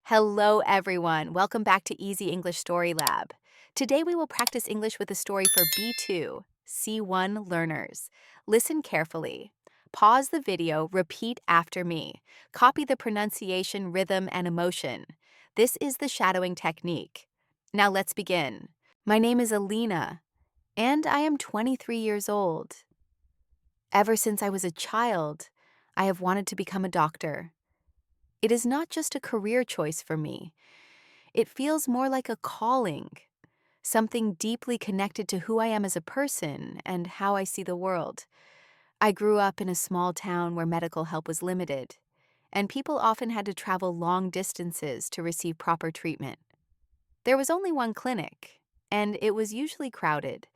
Hello, everyone. Welcome back to Easy English Story Lab. Today we will practice English with a story for B2, C1 learners. Listen carefully. Pause the video, repeat after me. Copy the pronunciation, rhythm, and emotion. This is the shadowing technique. Now let's begin. My name is Alina, and I am 23 years old. Ever since I was a child, I have wanted to become a doctor. It is not just a career choice for me. It feels more like a calling, something deeply connected to who I am as a person and how I see the world. I grew up in a small town where medical help was limited, and people often had to travel long distances to receive proper treatment. There was only one clinic, and it was usually crowded.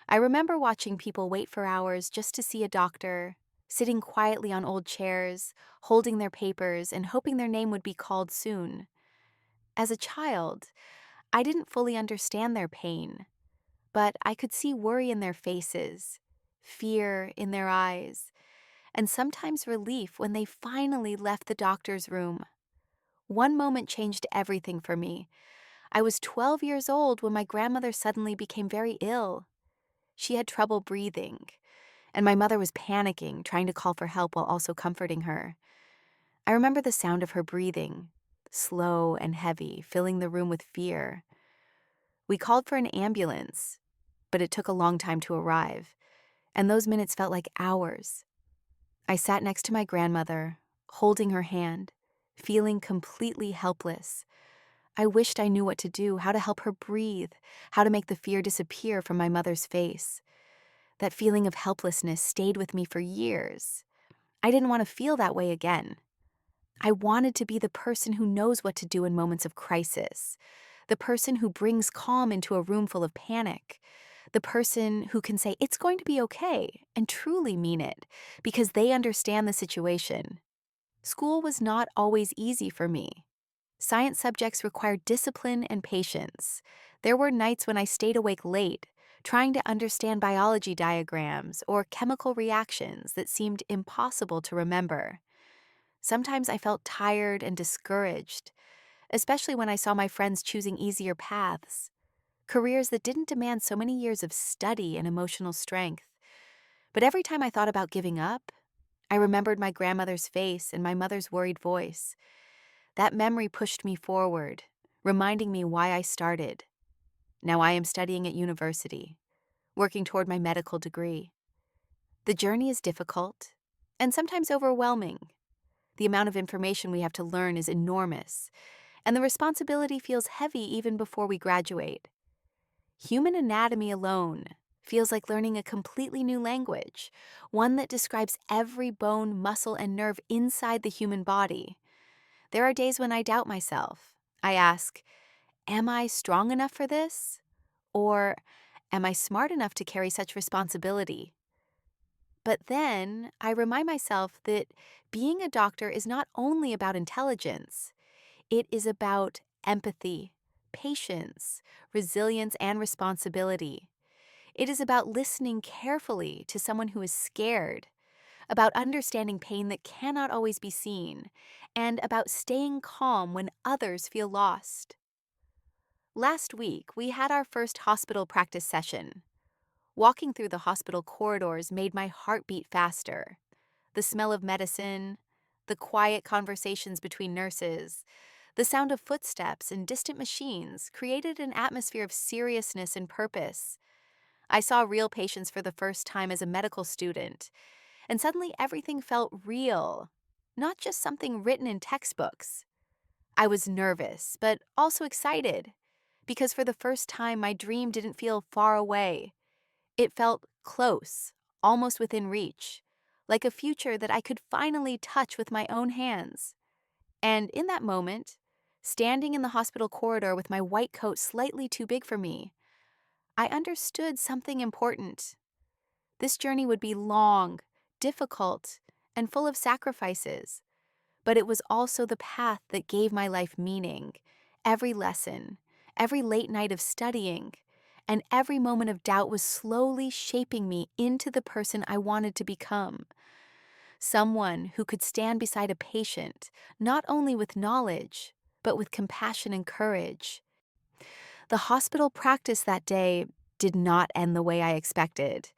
I remember watching people wait for hours just to see a doctor, sitting quietly on old chairs, holding their papers, and hoping their name would be called soon. As a child, I didn't fully understand their pain, but I could see worry in their faces, fear in their eyes, and sometimes relief when they finally left the doctor's room. One moment changed everything for me. I was 12 years old when my grandmother suddenly became very ill. She had trouble breathing, and my mother was panicking, trying to call for help while also comforting her. I remember the sound of her breathing, slow and heavy, filling the room with fear. We called for an ambulance, but it took a long time to arrive, and those minutes felt like hours. I sat next to my grandmother, holding her hand, feeling completely helpless. I wished I knew what to do, how to help her breathe, how to make the fear disappear from my mother's face. That feeling of helplessness stayed with me for years. I didn't want to feel that way again. I wanted to be the person who knows what to do in moments of crisis, the person who brings calm into a room full of panic, the person who can say, "It's going to be okay," and truly mean it, because they understand the situation. School was not always easy for me. Science subjects required discipline and patience. There were nights when I stayed awake late, trying to understand biology diagrams or chemical reactions that seemed impossible to remember. Sometimes I felt tired and discouraged, especially when I saw my friends choosing easier paths, careers that didn't demand so many years of study and emotional strength. But every time I thought about giving up, I remembered my grandmother's face and my mother's worried voice. That memory pushed me forward, reminding me why I started. Now I am studying at university, working toward my medical degree. The journey is difficult and sometimes overwhelming. The amount of information we have to learn is enormous, and the responsibility feels heavy even before we graduate. Human anatomy alone feels like learning a completely new language, one that describes every bone, muscle, and nerve inside the human body. There are days when I doubt myself. I ask, am I strong enough for this? Or am I smart enough to carry such responsibility? But then I remind myself that being a doctor is not only about intelligence. It is about empathy, patience, resilience, and responsibility. It is about listening carefully to someone who is scared, about understanding pain that cannot always be seen, and about staying calm when others feel lost. Last week, we had our first hospital practice session. Walking through the hospital corridors made my heart beat faster. The smell of medicine, the quiet conversations between nurses, the sound of footsteps and distant machines created an atmosphere of seriousness and purpose. I saw real patients for the first time as a medical student, and suddenly everything felt real, not just something written in textbooks. I was nervous, but also excited, because for the first time my dream didn't feel far away. It felt close, almost within reach, like a future that I could finally touch with my own hands. And in that moment, standing in the hospital corridor with my white coat slightly too big for me, I understood something important. This journey would be long, difficult, and full of sacrifices, but it was also the path that gave my life meaning. Every lesson, every late night of studying, and every moment of doubt was slowly shaping me into the person I wanted to become. Someone who could stand beside a patient, not only with knowledge, but with compassion and courage. The hospital practice that day did not end the way I expected.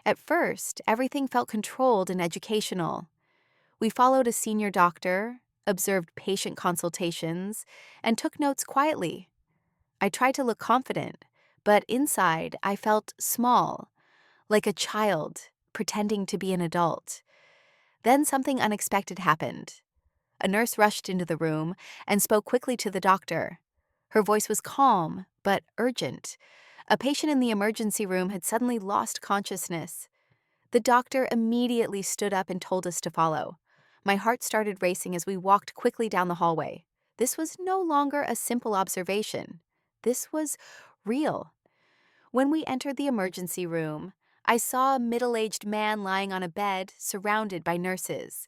At first, everything felt controlled and educational. We followed a senior doctor, observed patient consultations, and took notes quietly. I tried to look confident, but inside I felt small, like a child pretending to be an adult. Then something unexpected happened. A nurse rushed into the room and spoke quickly to the doctor. Her voice was calm, but urgent. A patient in the emergency room had suddenly lost consciousness. The doctor immediately stood up and told us to follow. My heart started racing as we walked quickly down the hallway. This was no longer a simple observation. This was real. When we entered the emergency room, I saw a middle-aged man lying on a bed surrounded by nurses.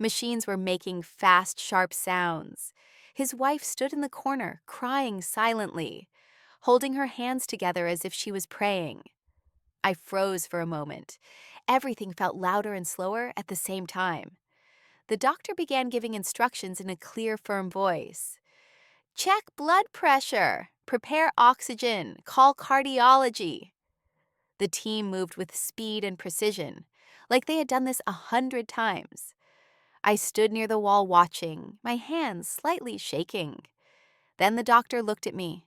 Machines were making fast, sharp sounds. His wife stood in the corner, crying silently, holding her hands together as if she was praying. I froze for a moment. Everything felt louder and slower at the same time. The doctor began giving instructions in a clear, firm voice. Check blood pressure. Prepare oxygen. Call cardiology. The team moved with speed and precision, like they had done this 100 times. I stood near the wall watching, my hands slightly shaking. Then the doctor looked at me.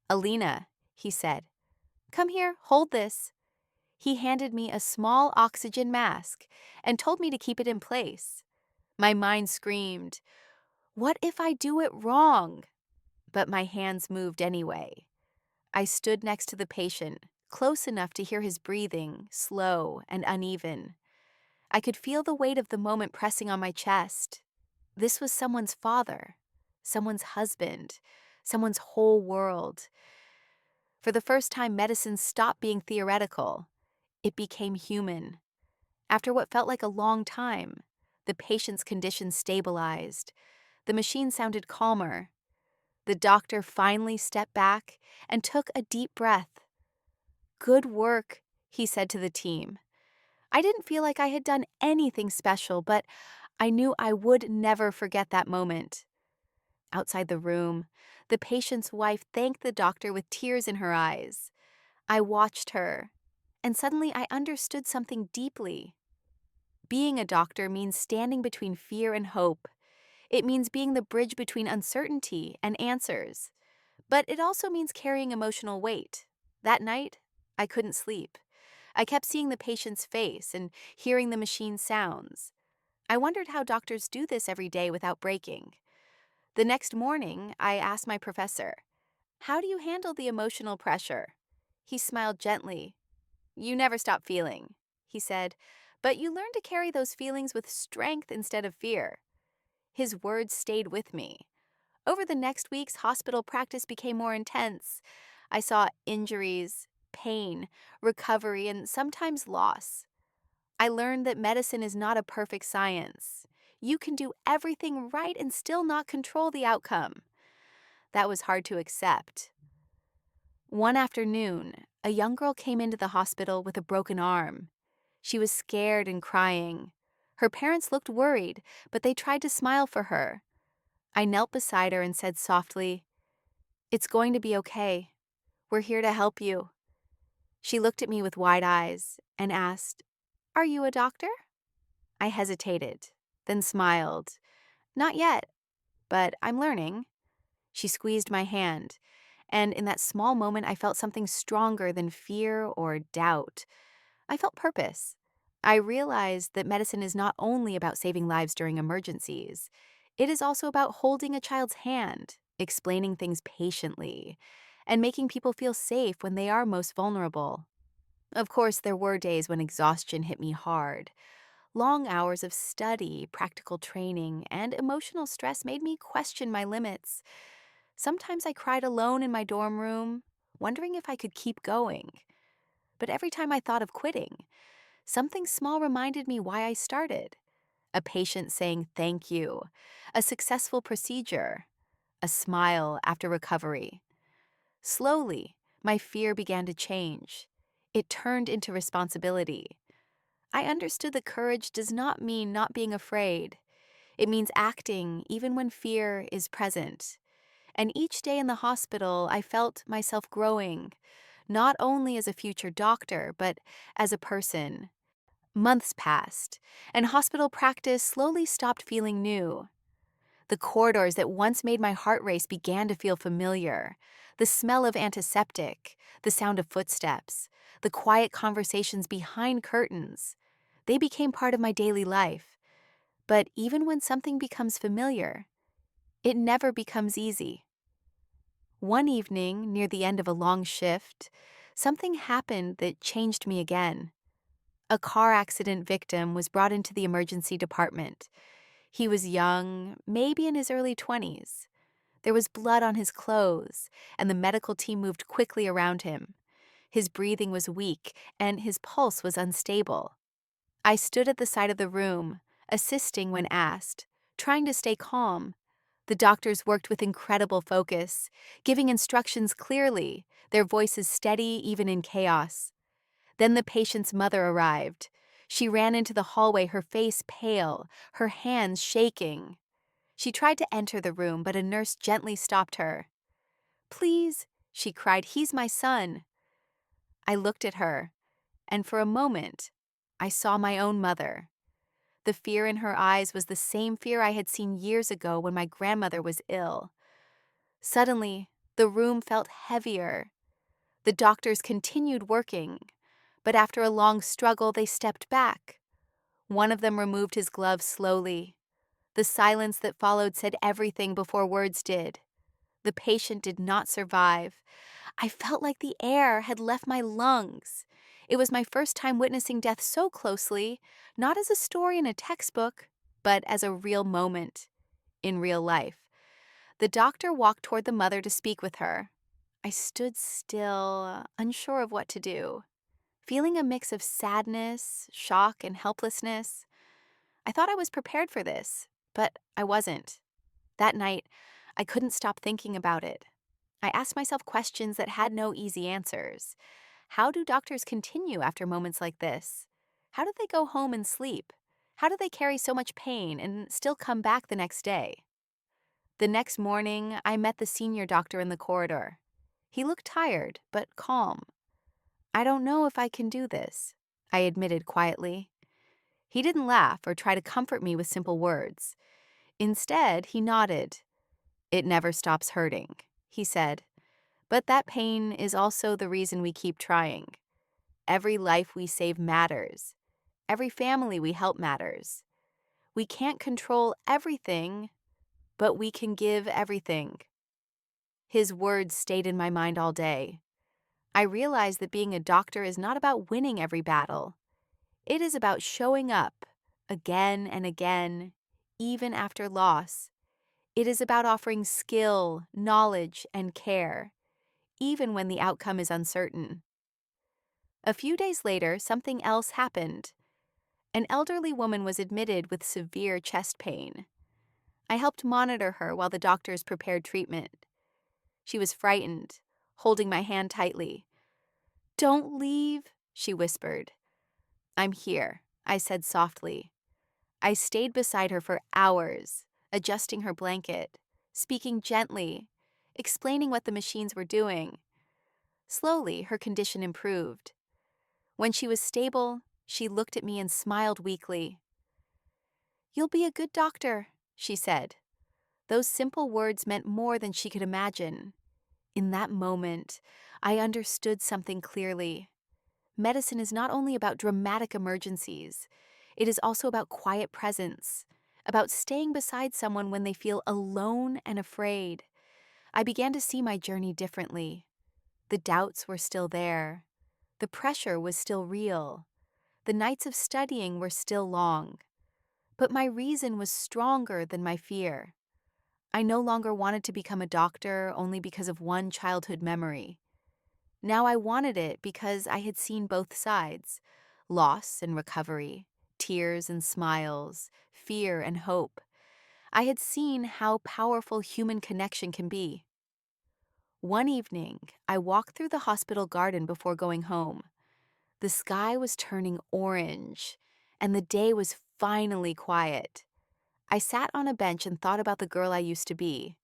Alina, he said, come here, hold this. He handed me a small oxygen mask and told me to keep it in place. My mind screamed, what if I do it wrong? But my hands moved anyway. I stood next to the patient, close enough to hear his breathing, slow and uneven. I could feel the weight of the moment pressing on my chest. This was someone's father, someone's husband, someone's whole world. For the first time, medicine stopped being theoretical. It became human. After what felt like a long time, the patient's condition stabilized. The machine sounded calmer. The doctor finally stepped back and took a deep breath. Good work, he said to the team. I didn't feel like I had done anything special, but I knew I would never forget that moment. Outside the room, the patient's wife thanked the doctor with tears in her eyes. I watched her, and suddenly I understood something deeply. Being a doctor means standing between fear and hope. It means being the bridge between uncertainty and answers. But it also means carrying emotional weight. That night, I couldn't sleep. I kept seeing the patient's face and hearing the machine sounds. I wondered how doctors do this every day without breaking. The next morning, I asked my professor, how do you handle the emotional pressure? He smiled gently. You never stop feeling, he said, but you learn to carry those feelings with strength instead of fear. His words stayed with me. Over the next weeks, hospital practice became more intense. I saw injuries, pain, recovery, and sometimes loss. I learned that medicine is not a perfect science. You can do everything right and still not control the outcome. That was hard to accept. One afternoon, a young girl came into the hospital with a broken arm. She was scared and crying. Her parents looked worried, but they tried to smile for her. I knelt beside her and said softly, "It's going to be okay. We're here to help you." She looked at me with wide eyes and asked, "Are you a doctor?" I hesitated, then smiled. "Not yet, but I'm learning." She squeezed my hand, and in that small moment I felt something stronger than fear or doubt. I felt purpose. I realized that medicine is not only about saving lives during emergencies. It is also about holding a child's hand, explaining things patiently, and making people feel safe when they are most vulnerable. Of course, there were days when exhaustion hit me hard. Long hours of study, practical training, and emotional stress made me question my limits. Sometimes I cried alone in my dorm room, wondering if I could keep going. But every time I thought of quitting, something small reminded me why I started. A patient saying thank you, a successful procedure, a smile after recovery. Slowly, my fear began to change. It turned into responsibility. I understood that courage does not mean not being afraid. It means acting even when fear is present. And each day in the hospital, I felt myself growing, not only as a future doctor, but as a person. Months passed, and hospital practice slowly stopped feeling new. The corridors that once made my heart race began to feel familiar. The smell of antiseptic, the sound of footsteps, the quiet conversations behind curtains. They became part of my daily life. But even when something becomes familiar, it never becomes easy. One evening, near the end of a long shift, something happened that changed me again. A car accident victim was brought into the emergency department. He was young, maybe in his early 20s. There was blood on his clothes, and the medical team moved quickly around him. His breathing was weak, and his pulse was unstable. I stood at the side of the room, assisting when asked, trying to stay calm. The doctors worked with incredible focus, giving instructions clearly, their voices steady even in chaos. Then the patient's mother arrived. She ran into the hallway, her face pale, her hands shaking. She tried to enter the room, but a nurse gently stopped her. "Please," she cried, "he's my son." I looked at her, and for a moment, I saw my own mother. The fear in her eyes was the same fear I had seen years ago when my grandmother was ill. Suddenly, the room felt heavier. The doctors continued working, but after a long struggle, they stepped back. One of them removed his gloves slowly. The silence that followed said everything before words did. The patient did not survive. I felt like the air had left my lungs. It was my first time witnessing death so closely, not as a story in a textbook, but as a real moment in real life. The doctor walked toward the mother to speak with her. I stood still, unsure of what to do, feeling a mix of sadness, shock, and helplessness. I thought I was prepared for this, but I wasn't. That night, I couldn't stop thinking about it. I asked myself questions that had no easy answers. How do doctors continue after moments like this? How do they go home and sleep? How do they carry so much pain and still come back the next day? The next morning, I met the senior doctor in the corridor. He looked tired, but calm. "I don't know if I can do this," I admitted quietly. He didn't laugh or try to comfort me with simple words. Instead, he nodded. "It never stops hurting," he said. "But that pain is also the reason we keep trying. Every life we save matters. Every family we help matters. We can't control everything, but we can give everything." His words stayed in my mind all day. I realized that being a doctor is not about winning every battle. It is about showing up again and again, even after loss. It is about offering skill, knowledge, and care, even when the outcome is uncertain. A few days later, something else happened. An elderly woman was admitted with severe chest pain. I helped monitor her while the doctors prepared treatment. She was frightened, holding my hand tightly. "Don't leave," she whispered. "I'm here," I said softly. I stayed beside her for hours, adjusting her blanket, speaking gently, explaining what the machines were doing. Slowly, her condition improved. When she was stable, she looked at me and smiled weakly. "You'll be a good doctor," she said. Those simple words meant more than she could imagine. In that moment, I understood something clearly. Medicine is not only about dramatic emergencies, it is also about quiet presence, about staying beside someone when they feel alone and afraid. I began to see my journey differently. The doubts were still there. The pressure was still real. The nights of studying were still long. But my reason was stronger than my fear. I no longer wanted to become a doctor only because of one childhood memory. Now I wanted it because I had seen both sides: loss and recovery, tears and smiles, fear and hope. I had seen how powerful human connection can be. One evening, I walked through the hospital garden before going home. The sky was turning orange, and the day was finally quiet. I sat on a bench and thought about the girl I used to be,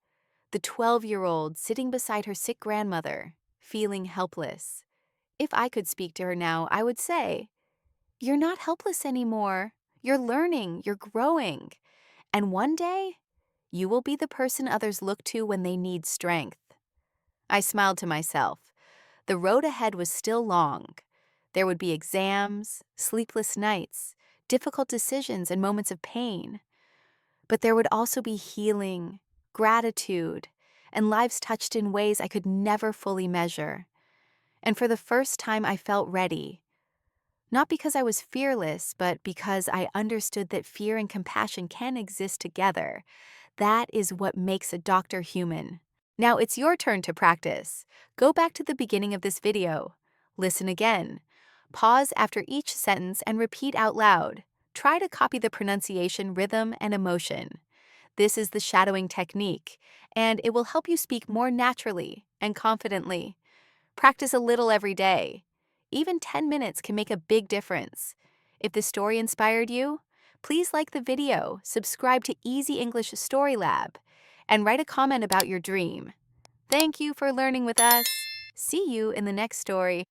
The 12-year-old sitting beside her sick grandmother, feeling helpless. If I could speak to her now, I would say, "You're not helpless anymore. You're learning, you're growing. And one day, you will be the person others look to when they need strength." I smiled to myself. The road ahead was still long. There would be exams, sleepless nights, difficult decisions, and moments of pain. But there would also be healing, gratitude, and lives touched in ways I could never fully measure. And for the first time, I felt ready. Not because I was fearless, but because I understood that fear and compassion can exist together. That is what makes a doctor human. Now it's your turn to practice. Go back to the beginning of this video. Listen again. Pause after each sentence and repeat out loud. Try to copy the pronunciation, rhythm, and emotion. This is the shadowing technique, and it will help you speak more naturally and confidently. Practice a little every day. Even 10 minutes can make a big difference. If the story inspired you, please like the video, subscribe to Easy English Story Lab, and write a comment about your dream. Thank you for learning with us. See you in the next story.